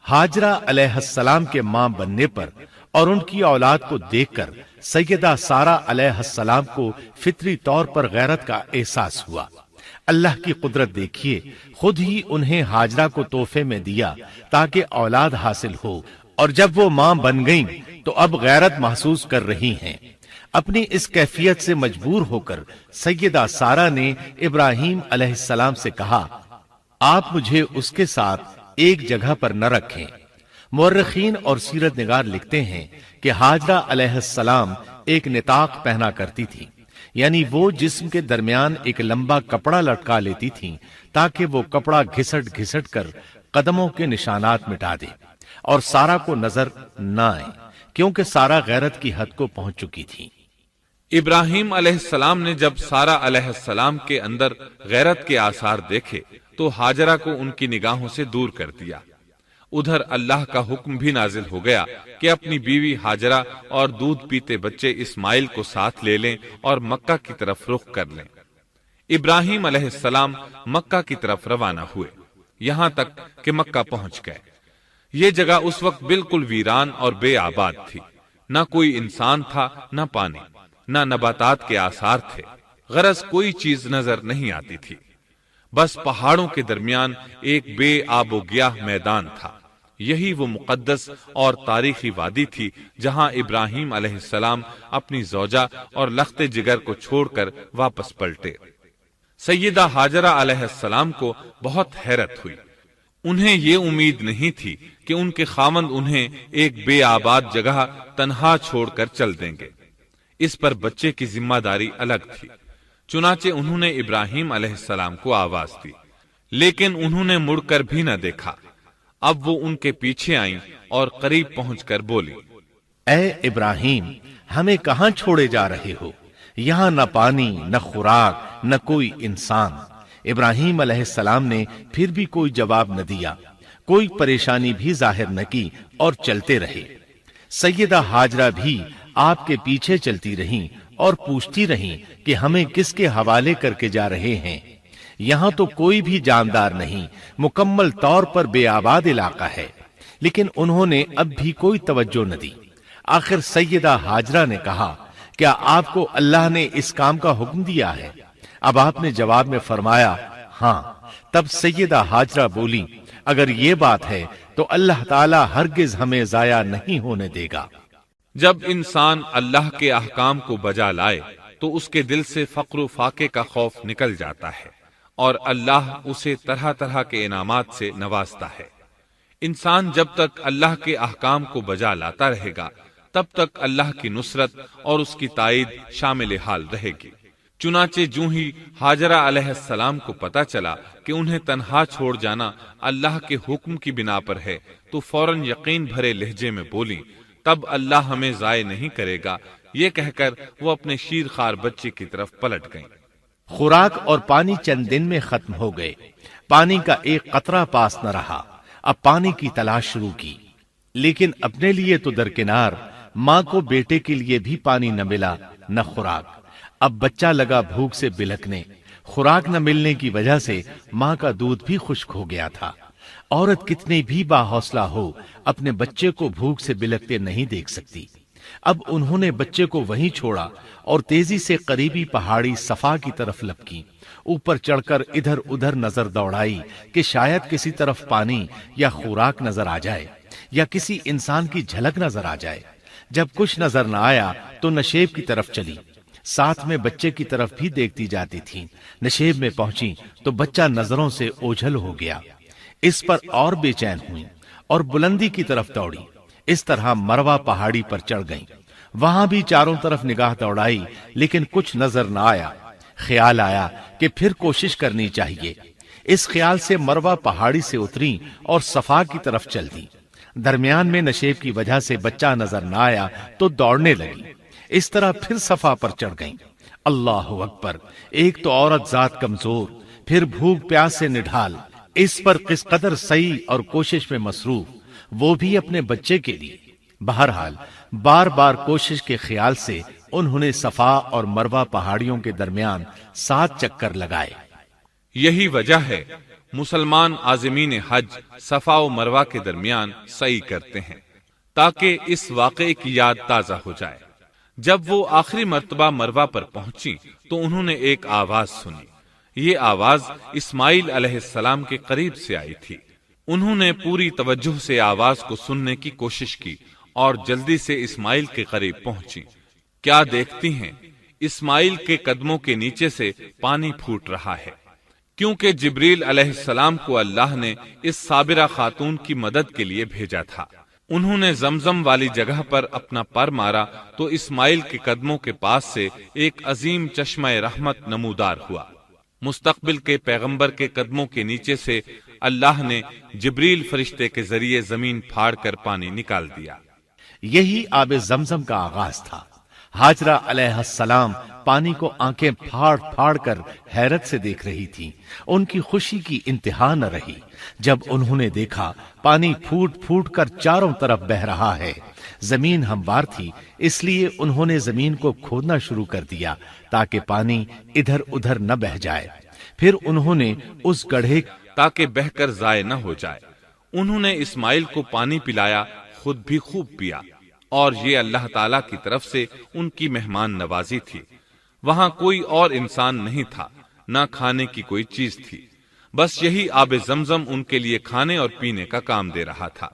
हाजरा अलैहिस्सलाम के मां बनने पर और उनकी औलाद को देखकर सैयदा सारा अलैहिस्सलाम को फितरी तौर पर गैरत का एहसास हुआ। अल्लाह की कुदरत देखिए, खुद ही उन्हें हाजरा को तोहफे में दिया ताकि औलाद हासिल हो, और जब वो मां बन गईं तो अब गैरत महसूस कर रही हैं। अपनी इस कैफियत से मजबूर होकर सैयदा सारा ने इब्राहीम अलैहिस्सलाम से कहा, आप मुझे उसके साथ एक जगह पर न रखें। मुअर्रिखीन और सीरत निगार लिखते हैं कि हाजरा अलैहिस्सलाम एक निताक पहना करती थी, यानी वो जिस्म के दरमियान एक लंबा कपड़ा लटका लेती थी ताकि वो कपड़ा घिसट घिसट कर कदमों के निशानात मिटा दे और सारा को नजर न आए, क्योंकि सारा गैरत की हद को पहुंच चुकी थी। इब्राहीम अलैहिस्सलाम ने जब सारा अलैहिस्सलाम के अंदर गैरत के आसार देखे तो हाजरा को उनकी निगाहों से दूर कर दिया। उधर अल्लाह का हुक्म भी नाजिल हो गया कि अपनी बीवी हाजरा और दूध पीते बच्चे इस्माइल को साथ ले लें और मक्का की तरफ रुख कर लें। इब्राहीम अलैहिस्सलाम मक्का की तरफ रवाना हुए, यहां तक कि मक्का पहुंच गए। ये जगह उस वक्त बिल्कुल वीरान और बेआबाद थी। न कोई इंसान था, न पानी, न नबातात के आसार थे। गरज कोई चीज नजर नहीं आती थी। बस पहाड़ों के दरमियान एक बेआबोगियाह मैदान था। यही वो मुकद्दस और तारीखी वादी थी जहां इब्राहीम अलैहिस्सलाम अपनी ज़ौजा और लख्ते जिगर को छोड़कर वापस पलटे। सैयदा हाजरा अलैहिस्सलाम को बहुत हैरत हुई। उन्हें ये उम्मीद नहीं थी कि उनके खामंद उन्हें एक बेआबाद जगह तन्हा छोड़कर चल देंगे। इस पर बच्चे की जिम्मेदारी अलग थी। चुनाचे उन्होंने इब्राहीम अलैहिस्सलाम को आवाज दी, लेकिन उन्होंने मुड़कर भी न देखा। अब वो उनके पीछे आईं और करीब पहुंचकर बोली, ऐ इब्राहीम, हमें कहां छोड़े जा रहे हो? यहां न पानी, न खुराक, न कोई इंसान। इब्राहीम अलैहिस्सलाम ने फिर भी कोई जवाब न दिया, कोई परेशानी भी जाहिर न की और चलते रहे। सैयदा हाजरा भी आपके पीछे चलती रहीं और पूछती रहीं कि हमें किसके हवाले करके जा रहे हैं। यहां तो कोई भी जानदार नहीं, मुकम्मल तौर पर बेआबाद इलाका है। लेकिन उन्होंने अब भी कोई तवज्जो न दी। आखिर सैयदा हाजरा ने कहा, क्या आपको अल्लाह ने इस काम का हुक्म दिया है? अब आपने जवाब में फरमाया, हाँ। तब सैयदा हाजरा बोली, अगर ये बात है तो अल्लाह ताला हरगिज हमें जाया नहीं होने देगा। जब इंसान अल्लाह के अहकाम को बजा लाए तो उसके दिल से फक्र फाके का खौफ निकल जाता है और अल्लाह उसे तरह तरह के इनामात से नवाजता है। इंसान जब तक अल्लाह के अहकाम को बजा लाता रहेगा तब तक अल्लाह की नुसरत और उसकी ताईद शामिल हाल रहेगी। चुनाचे जूं ही हाजरा अलैहिस्सलाम को पता चला कि उन्हें तन्हा छोड़ जाना अल्लाह के हुक्म की बिना पर है तो फौरन यकीन भरे लहजे में बोली, तब अल्लाह हमें जाय नहीं करेगा। ये कहकर वो अपने शीरखार बच्चे की तरफ पलट गईं। खुराक और पानी चंद दिन में खत्म हो गए। पानी का एक कतरा पास न रहा। अब पानी की तलाश शुरू की, लेकिन अपने लिए तो दरकिनार, माँ को बेटे के लिए भी पानी न मिला, न खुराक। अब बच्चा लगा भूख से बिलखने। खुराक न मिलने की वजह से माँ का दूध भी खुश्क हो गया था। औरत कितनी भी बाहौसला हो, अपने बच्चे को भूख से बिलखते नहीं देख सकती। अब उन्होंने बच्चे को वहीं छोड़ा और तेजी से करीबी पहाड़ी सफा की तरफ लपकी। ऊपर चढ़कर इधर उधर नजर दौड़ाई कि शायद किसी तरफ पानी या खुराक नजर आ जाए या किसी इंसान की झलक नजर आ जाए। जब कुछ नजर न आया तो नशेब की तरफ चली। साथ में बच्चे की तरफ भी देखती जाती थी। नशेब में पहुंची तो बच्चा नजरों से ओझल हो गया। इस पर और बेचैन हुई और बुलंदी की तरफ दौड़ी। इस तरह मरवा पहाड़ी पर चढ़ गईं। वहां भी चारों तरफ निगाह दौड़ाई, लेकिन कुछ नजर न आया। ख्याल आया कि फिर कोशिश करनी चाहिए। इस ख्याल से मरवा पहाड़ी से उतरी और सफा की तरफ चल दी। दरमियान में नशेब की वजह से बच्चा नजर न आया तो दौड़ने लगी। इस तरह फिर सफा पर चढ़ गईं। अल्लाह अकबर! एक तो औरत जात कमजोर, फिर भूख प्यास से निढाल, इस पर किस कदर सही और कोशिश में मसरूफ, वो भी अपने बच्चे के लिए। बहरहाल बार बार कोशिश के ख्याल से उन्होंने सफा और मरवा पहाड़ियों के दरमियान 7 चक्कर लगाए। यही वजह है مسلمان عازمین حج صفا و مروہ کے درمیان سعی کرتے ہیں تاکہ اس واقعے کی یاد تازہ ہو جائے۔ جب وہ آخری مرتبہ مروہ پر پہنچی تو انہوں نے ایک آواز سنی۔ یہ آواز اسماعیل علیہ السلام کے قریب سے آئی تھی۔ انہوں نے پوری توجہ سے آواز کو سننے کی کوشش کی اور جلدی سے اسماعیل کے قریب پہنچی۔ کیا دیکھتی ہیں، اسماعیل کے قدموں کے نیچے سے پانی پھوٹ رہا ہے، کیونکہ جبریل علیہ السلام کو اللہ نے اس صابرہ خاتون کی مدد کے لیے بھیجا تھا۔ انہوں نے زمزم والی جگہ پر اپنا پر مارا تو اسماعیل کے قدموں کے پاس سے ایک عظیم چشمہ رحمت نمودار ہوا۔ مستقبل کے پیغمبر کے قدموں کے نیچے سے اللہ نے جبریل فرشتے کے ذریعے زمین پھاڑ کر پانی نکال دیا۔ یہی آب زمزم کا آغاز تھا۔ ہاجرہ علیہ السلام پانی کو آنکھیں پھاڑ پھاڑ کر حیرت سے دیکھ رہی تھی۔ ان کی خوشی کی انتہا نہ رہی جب انہوں نے دیکھا پانی پھوٹ پھوٹ کر چاروں طرف بہ رہا ہے۔ زمین ہموار تھی، اس لیے انہوں نے زمین کو کھودنا شروع کر دیا تاکہ پانی ادھر ادھر نہ بہ جائے۔ پھر انہوں نے اس گڑھے تاکہ بہ کر ضائع نہ ہو جائے۔ انہوں نے اسماعیل کو پانی پلایا، خود بھی خوب پیا، اور یہ اللہ تعالی کی طرف سے ان کی مہمان نوازی تھی۔ وہاں کوئی اور انسان نہیں تھا، نہ کھانے کی کوئی چیز تھی، بس یہی آب زمزم ان کے لیے کھانے اور پینے کا کام دے رہا تھا۔